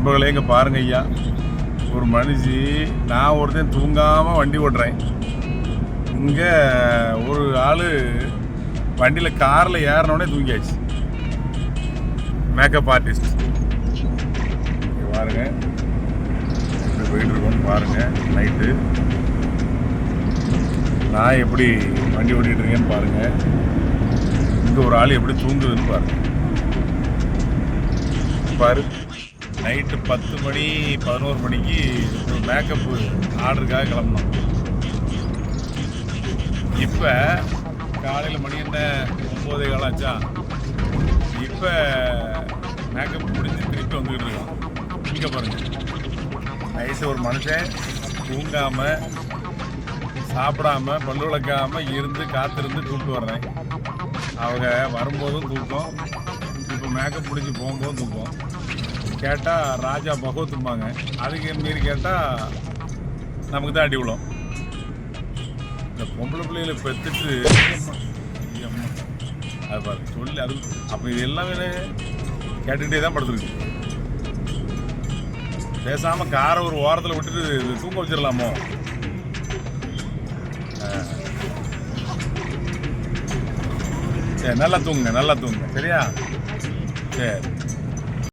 நண்பர்களே இங்கே பாருங்க ஐயா, ஒரு மனுஷி, நான் ஒருத்தன் தூங்காமல் வண்டி ஓட்டுறேன். இங்கே ஒரு ஆள் வண்டியில் காரில் ஏறினோடனே தூங்கியாச்சு. மேக்கப் ஆர்டிஸ்ட் பாருங்க, எப்படி போயிட்டு இருக்கோன்னு பாருங்க. நைட்டு நான் எப்படி வண்டி ஓட்டிகிட்டு இருக்கேன்னு பாருங்க. இங்கே ஒரு ஆள் எப்படி தூங்குதுன்னு பாருங்க. பாரு, நைட்டு 10 மணி 11 மணிக்கு ஒரு மேக்கப்பு ஆர்டருக்காக கிளம்பணும். இப்போ காலையில் மணி என்ன 9:15 ஆச்சா? இப்போ மேக்கப் முடிஞ்சு திருப்பி வந்துக்கிட்டு இருக்கோம். இங்கே பாருங்க, நைட்டு ஒரு மனுஷன் தூங்காமல் சாப்பிடாம பல்லு விளக்காமல் இருந்து காத்திருந்து கூப்பிட்டு வர்றேன். அவங்க வரும்போதும் தூக்கம், இப்போ மேக்கப் முடிஞ்சு போகும்போதும் தூக்கம். கேட்டால் ராஜா பகவத்தும்பாங்க, அதுக்கு மீறி கேட்டால் நமக்கு தான் அடி விழும். இந்த பொம்பளை பிள்ளைகளை பெற்றுட்டு அது பாருங்க சொல்லி அது அப்போ இது எல்லாமே கேட்டுக்கிட்டே தான் படுத்துருக்கு. பேசாமல் காரை ஒரு ஓரத்தில் விட்டுட்டு தூங்க வச்சிடலாமோ? சரி, நல்லா தூங்குங்க, நல்லா தூங்குங்க, சரியா? சரி.